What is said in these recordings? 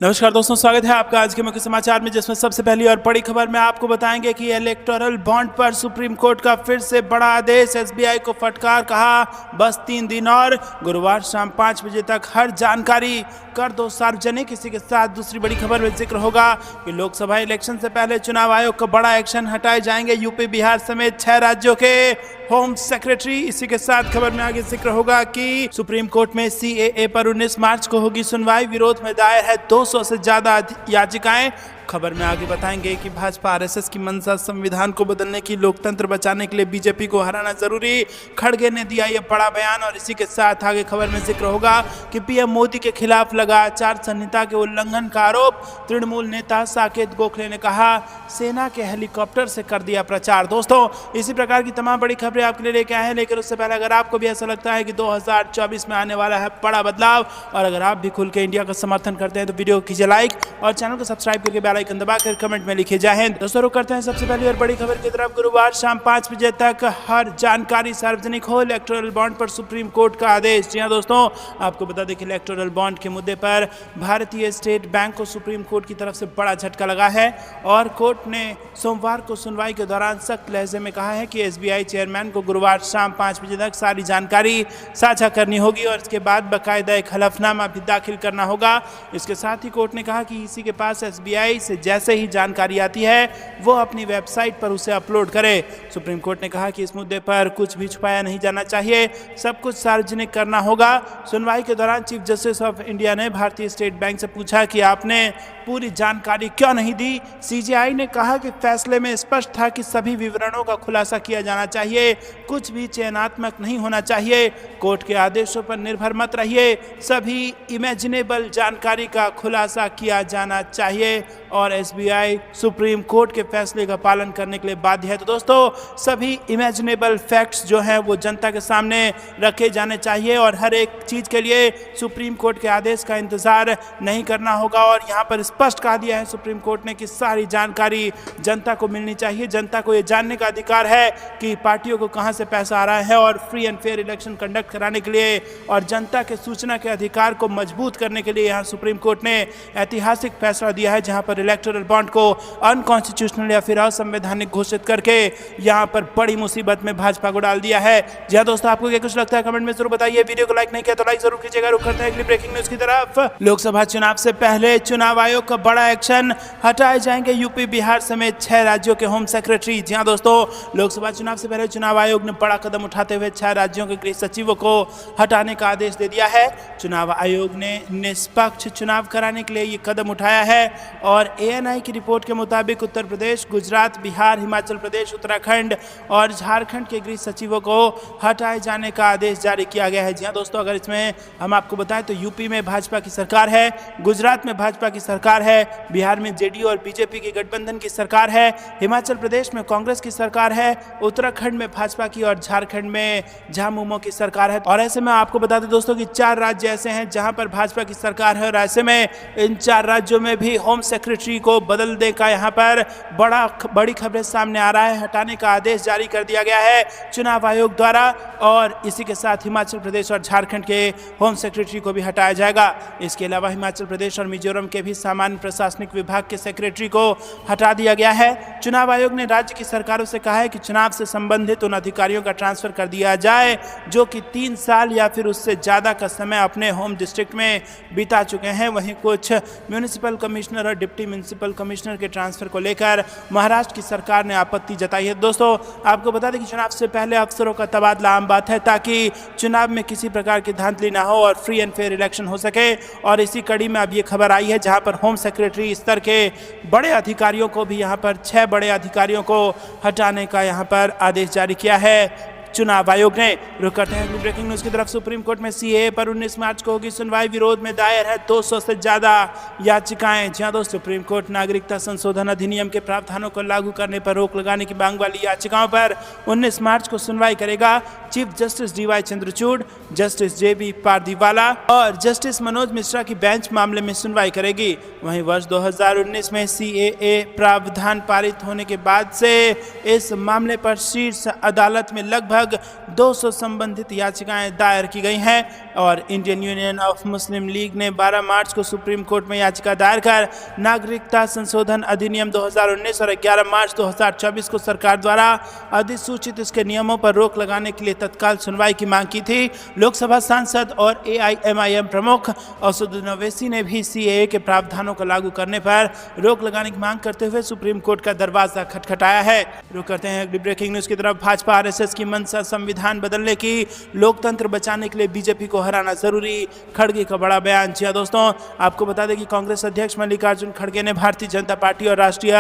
नमस्कार दोस्तों, स्वागत है आपका आज के मुख्य समाचार में, जिसमें सबसे पहली और बड़ी खबर में आपको बताएंगे कि इलेक्टोरल बॉन्ड पर सुप्रीम कोर्ट का फिर से बड़ा आदेश। एसबीआई को फटकार, कहा बस 3 दिन और गुरुवार शाम 5 बजे तक हर जानकारी कर दो सार्वजनिक। इसी के साथ दूसरी बड़ी खबर में जिक्र होगा कि लोकसभा इलेक्शन से पहले चुनाव आयोग का बड़ा एक्शन, हटाए जाएंगे यूपी बिहार समेत 6 राज्यों के होम सेक्रेटरी। इसी के साथ खबर में आगे जिक्र होगा कि सुप्रीम कोर्ट में सीएए पर 19 मार्च को होगी सुनवाई। विरोध में दायर है 200 से ज्यादा याचिकाएं। खबर में आगे बताएंगे कि भाजपा आरएसएस की मंशा संविधान को बदलने की, लोकतंत्र बचाने के लिए बीजेपी को हराना जरूरी, खड़गे ने दिया ये बड़ा बयान। और इसी के साथ आगे खबर में जिक्र होगा कि पीएम मोदी के खिलाफ लगा आचार संहिता के उल्लंघन का आरोप। तृणमूल नेता साकेत गोखले ने कहा सेना के हेलीकॉप्टर से कर दिया प्रचार। दोस्तों, इसी प्रकार की तमाम बड़ी खबरें आपके लिए लेके आए हैं, लेकिन उससे पहले अगर आपको भी ऐसा लगता है कि 2024 में आने वाला है बड़ा बदलाव, और अगर आप भी खुल के इंडिया का समर्थन करते हैं तो वीडियो को कीजिए लाइक और चैनल को सब्सक्राइब करके बेल आइकन दबाकर कमेंट में लिखे जय हिंद। दोस्तों, रुक करते हैं सबसे पहली और बड़ी खबर की तरफ। गुरुवार शाम 5 बजे तक हर जानकारी सार्वजनिक हो, इलेक्टोरल बॉन्ड पर सुप्रीम कोर्ट का आदेश। जी हां दोस्तों, आपको बता दें कि इलेक्टोरल बॉन्ड के मुद्दे पर भारतीय स्टेट बैंक को सुप्रीम कोर्ट की तरफ से बड़ा झटका लगा है, और कोर्ट ने सोमवार को सुनवाई के दौरान सख्त लहजे में कहा है कि एसबीआई चेयरमैन को गुरुवार शाम 5 बजे तक सारी जानकारी साझा करनी होगी और इसके बाद बाकायदा एक हलफनामा भी दाखिल करना होगा। इसके साथ ही कोर्ट ने कहा कि इसी के पास एसबीआई से जैसे ही जानकारी आती है वो अपनी वेबसाइट पर उसे अपलोड करे। सुप्रीम कोर्ट ने कहा कि इस मुद्दे पर कुछ भी छुपाया नहीं जाना चाहिए, सब कुछ सार्वजनिक करना होगा। सुनवाई के दौरान चीफ जस्टिस ऑफ इंडिया ने भारतीय स्टेट बैंक से पूछा कि आपने पूरी जानकारी क्यों नहीं दी। सीजेआई ने कहा कि फैसले में स्पष्ट था कि सभी विवरणों का खुलासा किया जाना चाहिए, कुछ भी चयनात्मक नहीं होना चाहिए। कोर्ट के आदेशों पर निर्भर मत रहिए, सभी इमेजिनेबल जानकारी का खुलासा किया जाना चाहिए और एसबीआई सुप्रीम कोर्ट के फैसले का पालन करने के लिए बाध्य है। तो दोस्तों, सभी इमेजिनेबल फैक्ट्स जो हैं वो जनता के सामने रखे जाने चाहिए और हर एक चीज़ के लिए सुप्रीम कोर्ट के आदेश का इंतज़ार नहीं करना होगा। और यहाँ पर स्पष्ट कहा दिया है सुप्रीम कोर्ट ने कि सारी जानकारी जनता को मिलनी चाहिए। जनता को ये जानने का अधिकार है कि पार्टियों को कहाँ से पैसा आ रहा है, और free and fair election conduct कराने के लिए और जनता के सूचना के अधिकार को मजबूत करने के लिए यहाँ सुप्रीम कोर्ट ने ऐतिहासिक फैसला दिया है, जहाँ पर इलेक्टोरल बॉन्ड को अनकॉन्स्टिट्यूशनल या फिर असंवैधानिक घोषित करके यहाँ पर बड़ी मुसीबत में भाजपा को डाल दिया है। जी हाँ दोस्तों, आपको क्या कुछ लगता है कमेंट में जरूर बताइए। वीडियो को लाइक नहीं किया तो लाइक जरूर कीजिएगा। रुक करते हैं अगली ब्रेकिंग न्यूज की तरफ। लोकसभा चुनाव से पहले चुनाव आयोग का बड़ा एक्शन, हटाए जाएंगे यूपी बिहार समेत 6 राज्यों के होम सेक्रेटरी। जी हाँ दोस्तों, लोकसभा चुनाव से पहले चुनाव आयोग ने बड़ा कदम उठाते हुए 6 राज्यों के गृह सचिवों को हटाने का आदेश दे दिया है। चुनाव आयोग ने निष्पक्ष चुनाव कराने के लिए ये कदम उठाया है और एएनआई की रिपोर्ट के मुताबिक उत्तर प्रदेश, गुजरात, बिहार, हिमाचल प्रदेश, उत्तराखंड और झारखंड के गृह सचिवों को हटाए जाने का आदेश जारी किया गया है। जी हाँ दोस्तों, अगर इसमें हम आपको बताएं तो यूपी में भाजपा की सरकार है, गुजरात में भाजपा की सरकार है, बिहार में जेडीयू और बीजेपी की गठबंधन की सरकार है, हिमाचल प्रदेश में कांग्रेस की सरकार है, उत्तराखंड में भाजपा की और झारखंड में झामुमो की सरकार है। और ऐसे में आपको बता दें दोस्तों कि 4 राज्य ऐसे हैं जहां पर भाजपा की सरकार है, और ऐसे में इन 4 राज्यों में भी होम सेक्रेटरी को बदलने का यहाँ पर बड़ी खबरें सामने आ रहा है। हटाने का आदेश जारी कर दिया गया है चुनाव आयोग द्वारा, और इसी के साथ हिमाचल प्रदेश और झारखंड के होम सेक्रेटरी को भी हटाया जाएगा। इसके अलावा हिमाचल प्रदेश और मिजोरम के भी सामान्य प्रशासनिक विभाग के सेक्रेटरी को हटा दिया गया है। चुनाव आयोग ने राज्य की सरकारों से कहा है कि चुनाव से संबंधित उन अधिकारियों का ट्रांसफर कर दिया जाए जो कि 3 साल या फिर उससे ज़्यादा का समय अपने होम डिस्ट्रिक्ट में बिता चुके हैं। वहीं कुछ म्यूनिसिपल कमिश्नर और डिप्टी म्यूनिसिपल कमिश्नर के ट्रांसफर को लेकर महाराष्ट्र की सरकार ने आपत्ति जताई है। दोस्तों, आपको बता दें कि चुनाव से पहले अफसरों का तबादला आम बात है, ताकि चुनाव में किसी प्रकार की धांधली ना हो और फ्री एंड फेयर इलेक्शन हो सके। और इसी कड़ी में अब ये खबर आई है जहां पर होम सेक्रेटरी स्तर के बड़े अधिकारियों को भी यहाँ पर 6 बड़े अधिकारियों को हटाने का यहाँ पर आदेश जारी किया है चुनाव आयोग ने। रुक करते हैं ब्रेकिंग न्यूज की तरफ। सुप्रीम कोर्ट में सीएए पर 19 मार्च को होगी सुनवाई। विरोध में दायर है 200 से ज्यादा याचिकाएं। जहां दोस्तों, सुप्रीम कोर्ट नागरिकता संशोधन अधिनियम के प्रावधानों को लागू करने पर रोक लगाने की मांग वाली याचिकाओं पर 19 मार्च को सुनवाई करेगा। Chief justice DY Chandrachud, justice JB Pardiwala और जस्टिस मनोज मिश्रा की बेंच मामले में सुनवाई करेगी। वहीं वर्ष 2019 में सीएए प्रावधान पारित होने के बाद से इस मामले पर शीर्ष अदालत में लगभग लगभग 200 संबंधित याचिकाएं दायर की गई हैं और Indian union of Muslim league ने 12 मार्च को सुप्रीम कोर्ट में याचिका दायर कर नागरिकता संशोधन अधिनियम 2019 और 11 मार्च 2024 को सरकार द्वारा अधिसूचित इसके नियमों पर रोक लगाने के लिए तत्काल सुनवाई की मांग की थी। लोकसभा सांसद और AIMIM प्रमुख असदुद्दीन ओवैसी ने भी CAA के प्रावधानों को लागू करने पर रोक लगाने की मांग करते हुए सुप्रीम कोर्ट का दरवाजा खटखटाया है। रुक करते हैं अगली ब्रेकिंग न्यूज की तरफ। भाजपा RSS की मंशा संविधान बदलने की, लोकतंत्र बचाने के लिए बीजेपी को हराना जरूरी, खड़गे का बड़ा बयान। जी दोस्तों, आपको बता दें कि कांग्रेस अध्यक्ष मल्लिकार्जुन खड़गे ने भारतीय जनता पार्टी और राष्ट्रीय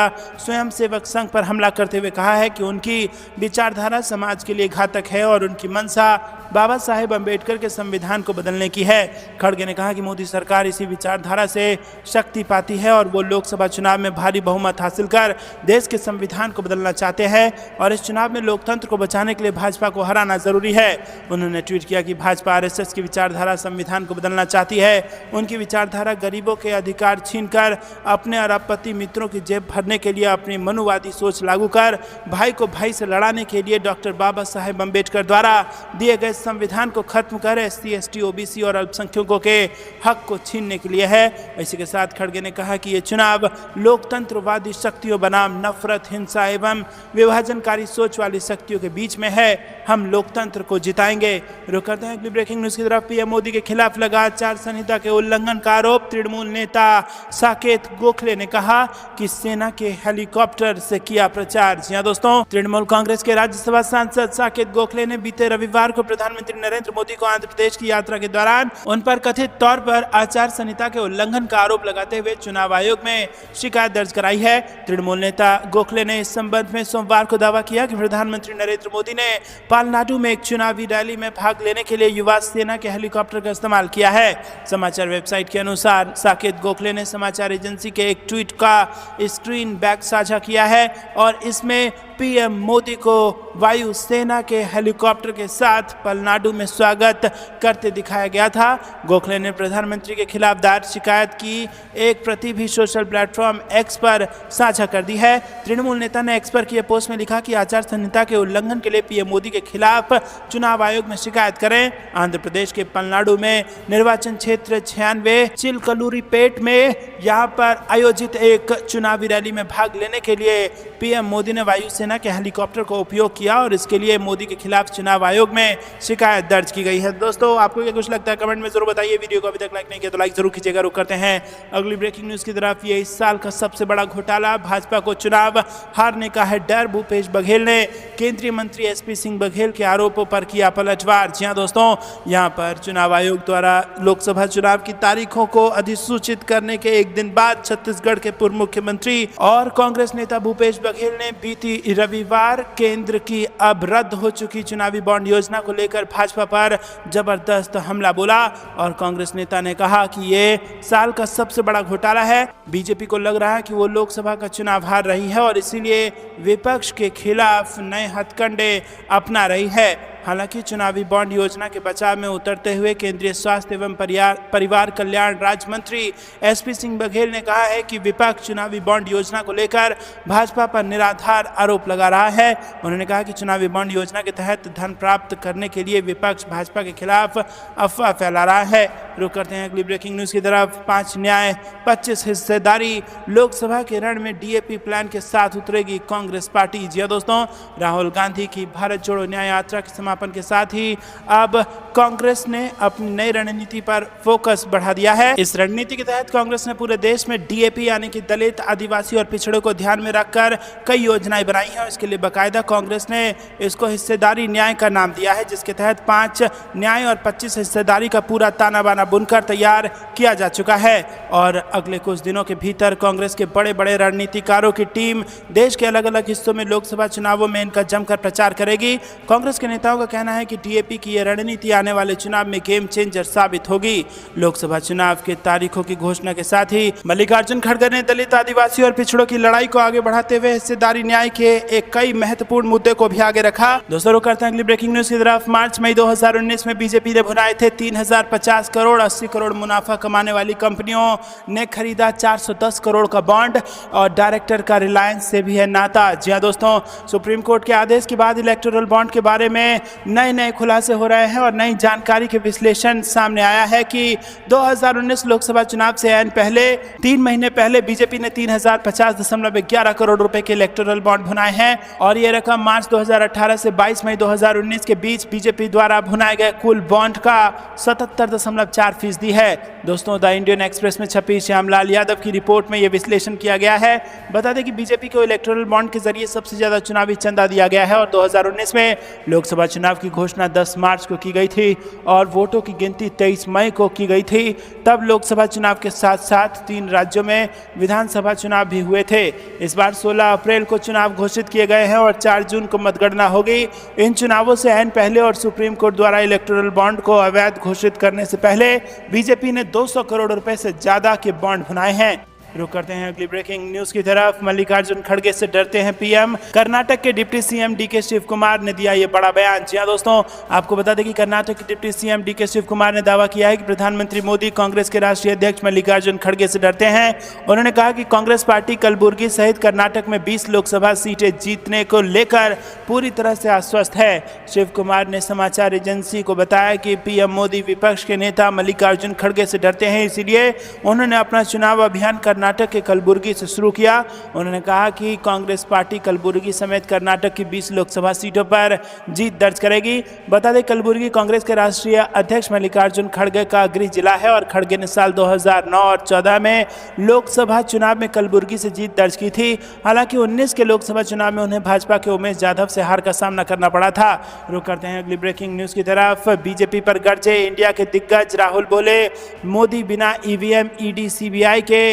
स्वयंसेवक संघ पर हमला करते हुए कहा है कि उनकी विचारधारा समाज के लिए घातक है और उनकी मंशा बाबा साहेब अंबेडकर के संविधान को बदलने की है। खड़गे ने कहा कि मोदी सरकार इसी विचारधारा से शक्ति पाती है और वो लोकसभा चुनाव में भारी बहुमत हासिल कर देश के संविधान को बदलना चाहते हैं और इस चुनाव में लोकतंत्र को बचाने के लिए भाजपा को हराना जरूरी है। उन्होंने ट्वीट किया कि भाजपा RSS की विचारधारा संविधान को बदलना चाहती है। उनकी विचारधारा गरीबों के अधिकार छीनकर अपने और अपत्ति मित्रों की जेब भरने के लिए अपनी मनुवादी सोच लागू कर भाई को भाई से लड़ाने के लिए डॉक्टर बाबा साहेब अंबेडकर द्वारा दिए गए संविधान को खत्म कर SC, ST, OBC और अल्पसंख्यकों के हक को छीनने के लिए है। इसी के साथ खड़गे ने कहा कि ये चुनाव लोकतंत्रवादी शक्तियों बनाम नफरत, हिंसा एवं विभाजनकारी सोच वाली शक्तियों के बीच में है। हम लोकतंत्र को जिताएंगे। रुक करते हैं अगली ब्रेकिंग न्यूज की तरफ। PM मोदी के खिलाफ लगा आचार संहिता के उल्लंघन का आरोप। तृणमूल नेता साकेत गोखले ने कहा कि सेना के हेलीकॉप्टर से किया प्रचार। जी दोस्तों, तृणमूल कांग्रेस के राज्यसभा सांसद साकेत गोखले ने बीते रविवार को प्रधानमंत्री नरेंद्र मोदी को आंध्र प्रदेश की यात्रा के दौरान उन पर कथित तौर पर आचार संहिता के उल्लंघन का आरोप लगाते हुए चुनाव आयोग में शिकायत दर्ज कराई है। तृणमूल नेता गोखले ने इस संबंध में सोमवार को दावा किया कि प्रधानमंत्री नरेंद्र मोदी ने पालनाडु में एक चुनावी रैली में भाग लेने के लिए युवा सेना के हेलीकॉप्टर का इस्तेमाल किया है। समाचार वेबसाइट के अनुसार साकेत गोखले ने समाचार एजेंसी के एक ट्वीट का स्क्रीन बैक साझा किया है और इसमें PM मोदी को वायु सेना के हेलीकॉप्टर के साथ पलनाडु में स्वागत करते दिखाया गया था। गोखले ने प्रधानमंत्री के खिलाफ दायर शिकायत की एक प्रति भी सोशल प्लेटफॉर्म X पर साझा कर दी है। तृणमूल नेता ने X पर किए पोस्ट में लिखा कि आचार संहिता के उल्लंघन के लिए PM मोदी के खिलाफ चुनाव आयोग में शिकायत करें। आंध्र प्रदेश के पलनाडु में निर्वाचन क्षेत्र 96 चिलकलूरीपेट में यहाँ पर आयोजित एक चुनावी रैली में भाग लेने के लिए PM मोदी ने वायु सेना के हेलीकॉप्टर का उपयोग किया और इसके लिए मोदी के खिलाफ चुनाव आयोग में शिकायत दर्ज की गई है। दोस्तों, आपको क्या कुछ लगता है कमेंट में जरूर बताइए। वीडियो को अभी तक लाइक नहीं किया तो लाइक जरूर कीजिएगा। रुक करते हैं अगली ब्रेकिंग न्यूज की तरफ। ये इस साल का सबसे बड़ा घोटाला, भाजपा को चुनाव हारने का है डर। भूपेश बघेल ने केंद्रीय मंत्री SP सिंह बघेल के आरोपों पर किया पलटवार। जी हाँ दोस्तों, यहाँ पर चुनाव आयोग द्वारा लोकसभा चुनाव की तारीखों को अधिसूचित करने के एक दिन बाद छत्तीसगढ़ के पूर्व मुख्यमंत्री और कांग्रेस नेता भूपेश बघेल ने बीती रविवार केंद्र की अब रद्द हो चुकी चुनावी बॉन्ड योजना को लेकर भाजपा पर जबरदस्त हमला बोला और कांग्रेस नेता ने कहा कि ये साल का सबसे बड़ा घोटाला है। बीजेपी को लग रहा है कि वो लोकसभा का चुनाव हार रही है और इसीलिए विपक्ष के खिलाफ नए हथकंडे अपना रही है। हालांकि चुनावी बॉन्ड योजना के बचाव में उतरते हुए केंद्रीय स्वास्थ्य एवं परिवार कल्याण राज्य मंत्री SP सिंह बघेल ने कहा है कि विपक्ष चुनावी बॉन्ड योजना को लेकर भाजपा पर निराधार आरोप लगा रहा है। उन्होंने कहा कि चुनावी बॉन्ड योजना के तहत धन प्राप्त करने के लिए विपक्ष भाजपा के खिलाफ अफवाह फैला रहा है। रुक करते हैं अगली ब्रेकिंग न्यूज की तरफ। 5 न्याय 25 हिस्सेदारी, लोकसभा के रण में DAP प्लान के साथ उतरेगी कांग्रेस पार्टी। जी दोस्तों, राहुल गांधी की भारत जोड़ो न्याय यात्रा के समापन के साथ ही अब कांग्रेस ने अपनी नई रणनीति पर फोकस बढ़ा दिया है। इस रणनीति के तहत कांग्रेस ने पूरे देश में DAP यानी कि दलित, आदिवासी और पिछड़ों को ध्यान में रखकर कई योजनाएं बनाई हैं। इसके लिए बाकायदा कांग्रेस ने इसको हिस्सेदारी न्याय का नाम दिया है, जिसके तहत 5 न्याय और 25 हिस्सेदारी का पूरा ताना बाना बुनकर तैयार किया जा चुका है और अगले कुछ दिनों के भीतर कांग्रेस के बड़े बड़े रणनीतिकारों की टीम देश के अलग अलग हिस्सों में लोकसभा चुनावों में इनका जमकर प्रचार करेगी। कांग्रेस के नेताओं का कहना है कि DAP की यह रणनीति आने वाले चुनाव में गेम चेंजर साबित होगी। लोकसभा चुनाव के तारीखों की घोषणा के साथ ही मल्लिकार्जुन खड़गे ने दलित, आदिवासी और पिछड़ों की लड़ाई को आगे बढ़ाते हुए हिस्सेदारी न्याय के एक कई महत्वपूर्ण मुद्दे को भी आगे रखा। दोस्तों, रुक करते हैं अगली ब्रेकिंग न्यूज की तरफ। मार्च मई 2019 में बीजेपी ने भुनाए थे 3050 करोड़। 80 करोड़ मुनाफा कमाने वाली कंपनियों ने खरीदा 410 करोड़ का बॉन्ड और डायरेक्टर का रिलायंस से भी है नाता। जी हाँ दोस्तों, सुप्रीम कोर्ट के आदेश के बाद इलेक्टोरल बॉन्ड के बारे में नए नए खुलासे हो रहे हैं और नई जानकारी के विश्लेषण सामने आया है कि 2019 लोकसभा चुनाव से ऐन पहले 3 महीने पहले बीजेपी ने 3050.11 करोड़ रुपए के इलेक्टोरल बॉन्ड भुनाए हैं और ये रकम मार्च 2018 से 22 मई 2019 के बीच बीजेपी द्वारा भुनाए गए कुल बॉन्ड का 77.4% है। दोस्तों, द इंडियन एक्सप्रेस में छपी श्यामलाल यादव की रिपोर्ट में यह विश्लेषण किया गया है। बता दें कि बीजेपी को इलेक्टोरल बॉन्ड के जरिए सबसे ज्यादा चुनावी चंदा दिया गया है और 2019 में लोकसभा चुनाव की घोषणा 10 मार्च को की गई थी और वोटों की गिनती 23 मई को की गई थी। तब लोकसभा चुनाव के साथ साथ 3 राज्यों में विधानसभा चुनाव भी हुए थे। इस बार 16 अप्रैल को चुनाव घोषित किए गए हैं और 4 जून को मतगणना होगी। इन चुनावों से ऐन पहले और सुप्रीम कोर्ट द्वारा इलेक्टोरल बॉन्ड को अवैध घोषित करने से पहले बीजेपी ने 200 करोड़ रुपए से ज्यादा के बॉन्ड भुनाए हैं। रुक करते हैं अगली ब्रेकिंग न्यूज की तरफ। मल्लिकार्जुन खड़गे से डरते हैं पीएम। कर्नाटक के deputy CM DK Shivakumar ने दिया ये बड़ा बयान। जी हां दोस्तों, आपको बता दें कि कर्नाटक के deputy CM DK Shivakumar ने दावा किया है कि प्रधानमंत्री मोदी कांग्रेस के राष्ट्रीय अध्यक्ष मल्लिकार्जुन खड़गे से डरते हैं। उन्होंने कहा कि कांग्रेस पार्टी कलबुर्गी सहित कर्नाटक में 20 लोकसभा सीटें जीतने को लेकर पूरी तरह से आश्वस्त है। शिव कुमार ने समाचार एजेंसी को बताया कि पीएम मोदी विपक्ष के नेता मल्लिकार्जुन खड़गे से डरते हैं, इसीलिए उन्होंने अपना चुनाव अभियान कर्नाटक के कलबुर्गी से शुरू किया। उन्होंने कहा कि कांग्रेस पार्टी कलबुर्गी समेत कर्नाटक की 20 लोकसभा सीटों पर जीत दर्ज करेगी। बता दें, कलबुर्गी कांग्रेस के राष्ट्रीय अध्यक्ष मल्लिकार्जुन खड़गे का गृह जिला है और खड़गे ने साल 2009 और 14 में लोकसभा चुनाव में कलबुर्गी से जीत दर्ज की थी। हालांकि 19 के लोकसभा चुनाव में उन्हें भाजपा के उमेश यादव से हार का सामना करना पड़ा था। रुक करते हैं अगली ब्रेकिंग न्यूज की तरफ। बीजेपी पर गरजे इंडिया के दिग्गज राहुल बोले, मोदी बिना ईवीएम ईडी सीबीआई के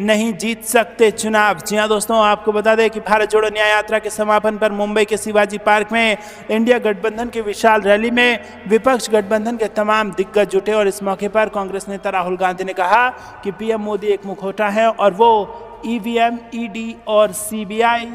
नहीं जीत सकते चुनाव। जी हां दोस्तों, आपको बता दें कि भारत जोड़ो न्याय यात्रा के समापन पर मुंबई के शिवाजी पार्क में इंडिया गठबंधन की विशाल रैली में विपक्ष गठबंधन के तमाम दिग्गज जुटे और इस मौके पर कांग्रेस नेता राहुल गांधी ने कहा कि पीएम मोदी एक मुखौटा है और वो ईवीएम, ईडी और सीबीआई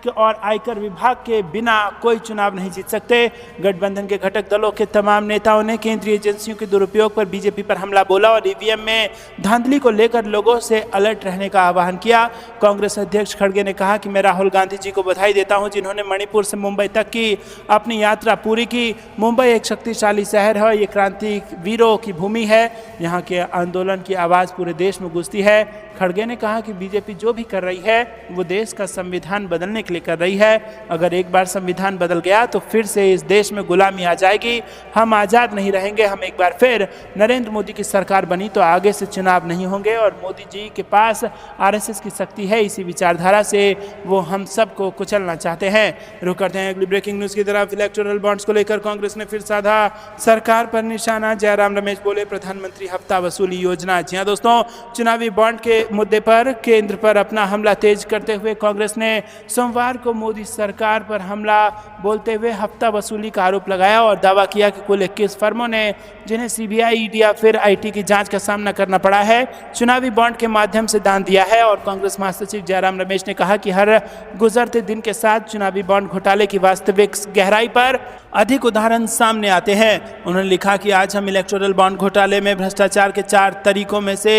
और आयकर विभाग के बिना कोई चुनाव नहीं जीत सकते। गठबंधन के घटक दलों के तमाम नेताओं ने केंद्रीय एजेंसियों के दुरुपयोग पर बीजेपी पर हमला बोला और ईवीएम में धांधली को लेकर लोगों से अलर्ट रहने का आह्वान किया। कांग्रेस अध्यक्ष खड़गे ने कहा कि मैं राहुल गांधी जी को बधाई देता हूं, जिन्होंने मणिपुर से मुंबई तक की अपनी यात्रा पूरी की। मुंबई एक शक्तिशाली शहर है, ये क्रांतिवीरों की भूमि है, यहाँ के आंदोलन की आवाज़ पूरे देश में गूंजती है। खड़गे ने कहा कि बीजेपी जो भी कर रही है वो देश का संविधान बदलने के लिए कर रही है। अगर एक बार संविधान बदल गया तो फिर से इस देश में गुलामी आ जाएगी, हम आज़ाद नहीं रहेंगे। हम एक बार फिर नरेंद्र मोदी की सरकार बनी तो आगे से चुनाव नहीं होंगे और मोदी जी के पास आरएसएस की शक्ति है, इसी विचारधारा से वो हम सबको कुचलना चाहते हैं। रुक करते हैं अगली ब्रेकिंग न्यूज़ की तरफ। इलेक्टोरल बॉन्ड्स को लेकर कांग्रेस ने फिर साधा सरकार पर निशाना। जयराम रमेश बोले, प्रधानमंत्री हफ्ता वसूली योजना। जी हाँ दोस्तों, चुनावी बॉन्ड के मुद्दे पर केंद्र पर अपना हमला तेज करते हुए कांग्रेस ने सोमवार को मोदी सरकार पर हमला बोलते हुए हफ्ता वसूली का आरोप लगाया और दावा किया कि कुल 21 फर्मों ने, जिन्हें सीबीआई, ईडी या फिर आईटी की जांच का सामना करना पड़ा है, चुनावी बॉन्ड के माध्यम से दान दिया है। और कांग्रेस महासचिव जयराम रमेश ने कहा कि हर गुजरते दिन के साथ चुनावी बॉन्ड घोटाले की वास्तविक गहराई पर अधिक उदाहरण सामने आते हैं। उन्होंने लिखा कि आज हम इलेक्टोरल बॉन्ड घोटाले में भ्रष्टाचार के 4 तरीकों में से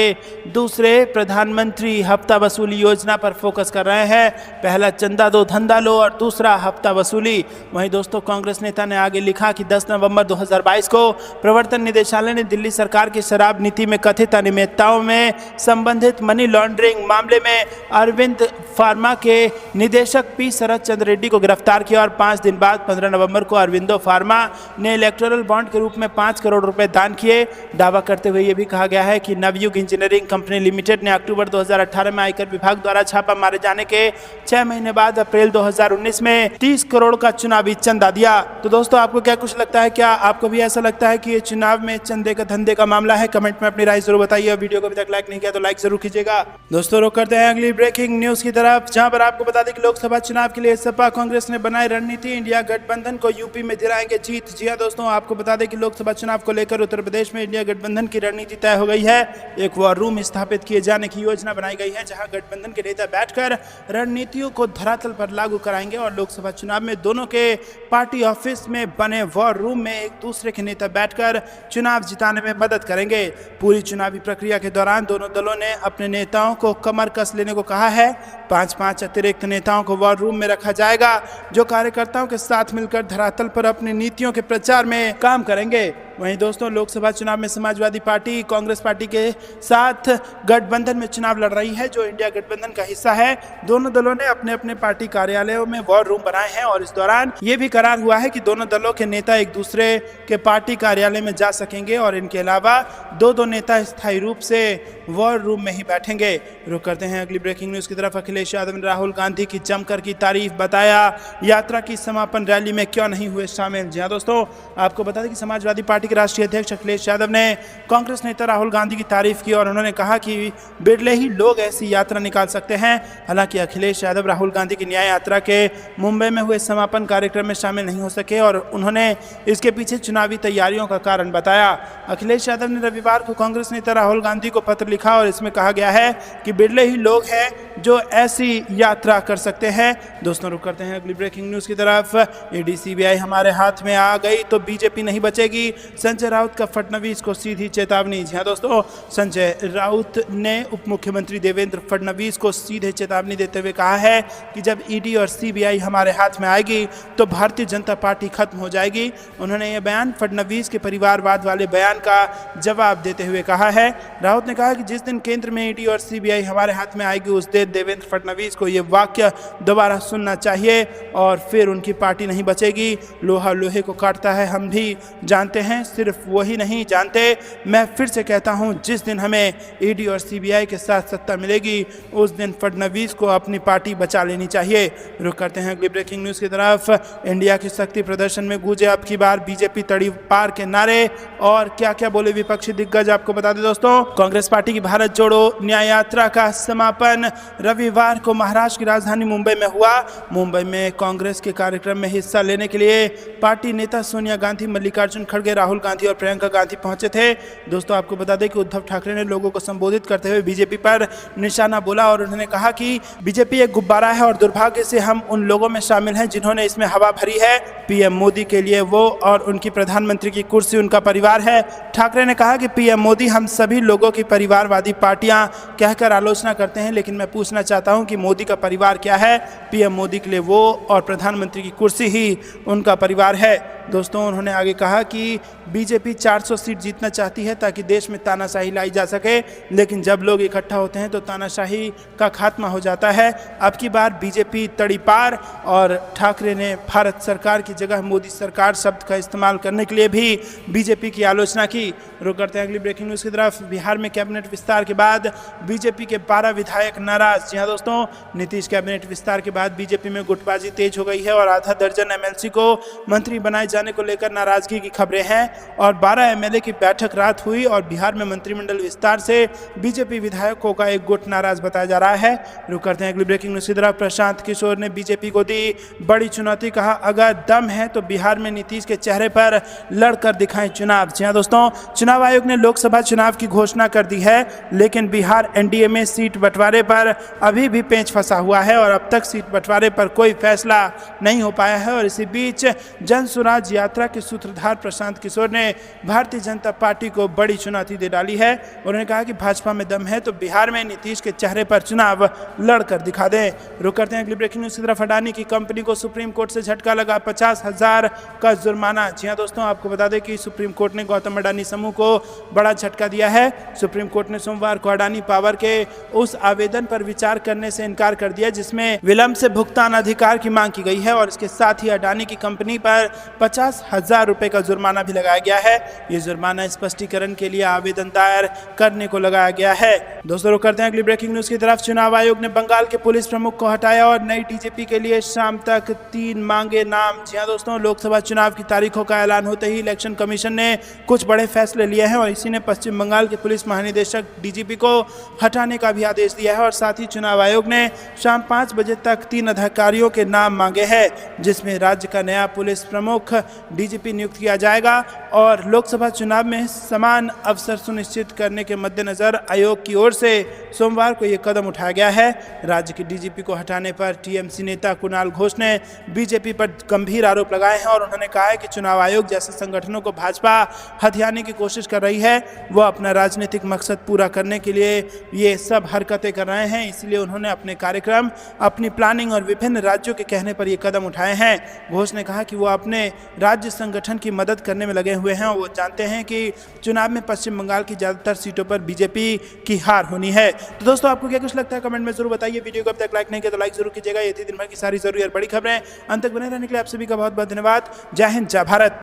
दूसरे प्रधानमंत्री हफ्ता वसूली योजना पर फोकस कर रहे हैं। पहला चंदा दो धंधा लो और दूसरा हफ्ता वसूली। वहीं दोस्तों, कांग्रेस नेता ने आगे लिखा कि 10 नवंबर 2022 को प्रवर्तन निदेशालय ने दिल्ली सरकार की शराब नीति में कथित अनियमितताओं में संबंधित मनी लॉन्ड्रिंग मामले में अरविंद फार्मा के निदेशक पी शरद चंद्र रेड्डी को गिरफ्तार किया और 5 दिन बाद 15 नवंबर को अरविंदो फार्मा ने इलेक्टोरल बॉन्ड के रूप में 5 करोड़ रुपए दान किए। दावा करते हुए यह भी कहा गया है कि नवयुग इंजीनियरिंग कंपनी लिमिटेड ने अक्टूबर 2018 में आयकर विभाग द्वारा छापा मारे जाने के 6 महीने बाद अप्रैल 2019 में 30 करोड़ का चुनावी चंदा दिया। तो दोस्तों, आपको क्या कुछ लगता है? क्या आपको भी ऐसा लगता है कि ये चुनाव में चंदे का धंधे का मामला है? कमेंट में अपनी राय जरूर बताइए। वीडियो को अभी तक लाइक नहीं किया तो लाइक जरूर कीजिएगा। दोस्तों, रुक करते हैं अगली ब्रेकिंग न्यूज की तरफ, जहां पर आपको बता दें कि लोकसभा चुनाव के लिए सपा कांग्रेस ने बनाई रणनीति, इंडिया गठबंधन को यूपी में दिलाएंगे जीत। जी हां दोस्तों, आपको बता दें कि लोकसभा चुनाव को लेकर उत्तर प्रदेश में इंडिया गठबंधन की रणनीति तय हो गई है। एक वॉर रूम स्थापित किए जाने की योजना बनाई गई है, जहां गठबंधन के नेता बैठकर रणनीतियों को धरातल पर लागू कराएंगे और लोकसभा चुनाव में दोनों के पार्टी ऑफिस में बने वॉर रूम में एक दूसरे के नेता बैठकर चुनाव जिताने में मदद करेंगे। पूरी चुनावी प्रक्रिया के दौरान दोनों दलों ने अपने नेताओं को कमर कस लेने को कहा है। 5-5 अतिरिक्त नेताओं को वॉर रूम में रखा जाएगा, जो कार्यकर्ताओं के साथ मिलकर धरातल पर अपनी नीतियों के प्रचार में काम करेंगे। वहीं दोस्तों, लोकसभा चुनाव में समाजवादी पार्टी कांग्रेस पार्टी के साथ गठबंधन में चुनाव लड़ रही है, जो इंडिया गठबंधन का हिस्सा है। दोनों दलों ने अपने अपने पार्टी कार्यालयों में वॉर रूम बनाए हैं और इस दौरान ये भी करार हुआ है कि दोनों दलों के नेता एक दूसरे के पार्टी कार्यालय में जा सकेंगे और इनके अलावा दो नेता स्थायी रूप से वॉर रूम में ही बैठेंगे। रुक करते हैं अगली ब्रेकिंग न्यूज की तरफ। अखिलेश यादव ने राहुल गांधी की जमकर की तारीफ, बताया यात्रा की समापन रैली में क्यों नहीं हुए शामिल। जी हाँ दोस्तों, आपको बता दें कि समाजवादी पार्टी के राष्ट्रीय अध्यक्ष अखिलेश यादव ने कांग्रेस नेता राहुल गांधी की तारीफ की और उन्होंने कहा कि बिरले ही लोग ऐसी यात्रा निकाल सकते हैं। हालांकि अखिलेश यादव राहुल गांधी की न्याय यात्रा के मुंबई में हुए समापन कार्यक्रम में शामिल नहीं हो सके और उन्होंने इसके पीछे चुनावी तैयारियों का कारण बताया। अखिलेश यादव ने रविवार को कांग्रेस नेता राहुल गांधी को पत्र लिखा और इसमें कहा गया है कि बिरले ही लोग हैं जो ऐसी यात्रा कर सकते हैं। दोस्तों, रुक करते हैं अगली ब्रेकिंग न्यूज की तरफ। ईडी सीबीआई हमारे हाथ में आ गई तो बीजेपी नहीं बचेगी, संजय राउत का फडणवीस को सीधी चेतावनी। जी हाँ दोस्तों, संजय राउत ने उप मुख्यमंत्री देवेंद्र फडणवीस को सीधे चेतावनी देते हुए कहा है कि जब ईडी और सीबीआई हमारे हाथ में आएगी तो भारतीय जनता पार्टी खत्म हो जाएगी। उन्होंने यह बयान फडणवीस के परिवारवाद वाले बयान का जवाब देते हुए कहा है। राउत ने कहा कि जिस दिन केंद्र में ईडी और सीबीआई हमारे हाथ में आएगी उस दिन देवेंद्र फडणवीस को यह वाक्य दोबारा सुनना चाहिए और फिर उनकी पार्टी नहीं बचेगी। लोहा लोहे को काटता है, हम भी जानते हैं, सिर्फ वही नहीं जानते। मैं फिर से कहता हूं, जिस दिन हमें ईडी और सीबीआई के साथ सत्ता मिलेगी उस दिन फडणवीस को अपनी पार्टी बचा लेनी चाहिए। रुक करते हैं अगली ब्रेकिंग न्यूज की तरफ। इंडिया की शक्ति प्रदर्शन में गूंजे अब की बार बीजेपी तड़ी पार के नारे और क्या क्या बोले विपक्षी दिग्गज, आपको बता दें दोस्तों। कांग्रेस पार्टी की भारत जोड़ो न्याय यात्रा का समापन रविवार को महाराष्ट्र की राजधानी मुंबई में हुआ। मुंबई में कांग्रेस के कार्यक्रम में हिस्सा लेने के लिए पार्टी नेता सोनिया गांधी, मल्लिकार्जुन खड़गे, राहुल गांधी और प्रियंका गांधी पहुंचे थे। दोस्तों, आपको बता दें कि उद्धव ठाकरे ने लोगों को संबोधित करते हुए बीजेपी पर निशाना बोला और उन्होंने कहा कि बीजेपी एक गुब्बारा है और दुर्भाग्य से हम उन लोगों में शामिल हैं जिन्होंने इसमें हवा भरी है। पीएम मोदी के लिए वो और उनकी प्रधानमंत्री की कुर्सी उनका परिवार है। ठाकरे ने कहा कि पीएम मोदी हम सभी लोगों की परिवारवादी पार्टियां कहकर आलोचना करते हैं, लेकिन मैं पूछना चाहता हूं कि मोदी का परिवार क्या है। पीएम मोदी के लिए वो और प्रधानमंत्री की कुर्सी ही उनका परिवार है। दोस्तों, उन्होंने आगे कहा कि बीजेपी 400 सीट जीतना चाहती है ताकि देश में तानाशाही लाई जा सके, लेकिन जब लोग इकट्ठा होते हैं तो तानाशाही का खात्मा हो जाता है। अब की बार बीजेपी तड़ी पार और ठाकरे ने भारत सरकार की जगह मोदी सरकार शब्द का इस्तेमाल करने के लिए भी बीजेपी की आलोचना की। रुक करते हैं अगली ब्रेकिंग न्यूज की तरफ। बिहार में कैबिनेट विस्तार के बाद बीजेपी के 12 विधायक नाराज। जी हाँ दोस्तों, नीतीश कैबिनेट विस्तार के बाद बीजेपी में गुटबाजी तेज हो गई है और आधा दर्जन एमएलसी को मंत्री बनाए जाने को लेकर नाराजगी की खबरें हैं और 12 एमएलए की बैठक रात हुई और बिहार में मंत्रिमंडल विस्तार से बीजेपी विधायकों का एक गुट नाराज बताया जा रहा है। रुक करते हैं अगली ब्रेकिंग न्यूज की तरफ। प्रशांत किशोर ने बीजेपी को दी बड़ी चुनौती, कहा अगर दम है तो बिहार में नीतीश के चेहरे पर लड़कर दिखाएं चुनाव। जी हाँ दोस्तों, चुनाव आयोग ने लोकसभा चुनाव की घोषणा कर दी है, लेकिन बिहार एनडीए में सीट बंटवारे पर अभी भी पेंच फंसा हुआ है और अब तक सीट बंटवारे पर कोई फैसला नहीं हो पाया है। और इसी बीच जन स्वराज यात्रा के सूत्रधार प्रशांत किशोर ने भारतीय जनता पार्टी को बड़ी चुनौती दे डाली है। उन्होंने कहा कि भाजपा में दम है तो बिहार में नीतीश के चेहरे पर चुनाव लड़कर दिखा दें। रुक करते हैं अगली ब्रेकिंग न्यूज की तरफ। अडानी की कंपनी को सुप्रीम कोर्ट से झटका लगा, 50,000 का जुर्माना। जी हाँ दोस्तों, आपको बता दें कि सुप्रीम कोर्ट ने गौतम अडानी समूह को बड़ा झटका दिया है। सुप्रीम कोर्ट ने सोमवार को अडानी पावर के उस आवेदन पर विचार करने से इनकार कर दिया जिसमें विलंब से भुगतान अधिकार की मांग की गई है और इसके साथ ही अडानी की कंपनी पर 50,000 रुपए का जुर्माना भी लगाया गया है। ये जुर्माना स्पष्टीकरण के लिए आवेदन दायर करने को लगाया गया है। दोस्तों, रुक करते हैं अगली ब्रेकिंग न्यूज की तरफ। चुनाव आयोग ने बंगाल के पुलिस प्रमुख को हटाया और नई डीजीपी के लिए शाम तक 3 मांगे नाम। जी हाँ दोस्तों, लोकसभा चुनाव की तारीखों का ऐलान होते ही इलेक्शन कमीशन ने कुछ बड़े फैसले लिए हैं और इसी ने पश्चिम बंगाल के पुलिस महानिदेशक डीजीपी को हटाने का भी आदेश दिया है और साथ ही चुनाव आयोग ने शाम 5 बजे तक 3 अधिकारियों के नाम मांगे हैं, जिसमें राज्य का नया पुलिस प्रमुख, डीजीपी नियुक्त किया जाएगा और लोकसभा चुनाव में समान अवसर सुनिश्चित करने के मद्देनजर आयोग की ओर से सोमवार को यह कदम उठाया गया है। राज्य के डीजीपी को हटाने पर टीएमसी नेता कुणाल घोष ने बीजेपी पर गंभीर आरोप लगाए हैं और उन्होंने कहा है कि चुनाव आयोग जैसे संगठनों को भाजपा हथियाने की कोशिश कर रही है। वो अपना राजनीतिक मकसद पूरा करने के लिए ये सब हरकतें कर रहे हैं, इसलिए उन्होंने अपने कार्यक्रम, अपनी प्लानिंग और विभिन्न राज्यों के कहने पर ये कदम उठाए हैं। घोष ने कहा कि वो अपने राज्य संगठन की मदद करने में लगे हुए हैं और वो जानते हैं कि चुनाव में पश्चिम बंगाल की ज़्यादातर सीटों पर बीजेपी की हार होनी है। तो दोस्तों, आपको क्या कुछ लगता है कमेंट में जरूर बताइए। वीडियो को अब तक लाइक नहीं किया तो लाइक जरूर कीजिएगा। ये थी दिन भर की सारी जरूरी और बड़ी खबरें। अंत तक बने रहने के लिए आप सभी का बहुत बहुत धन्यवाद। जय हिंद, जय भारत।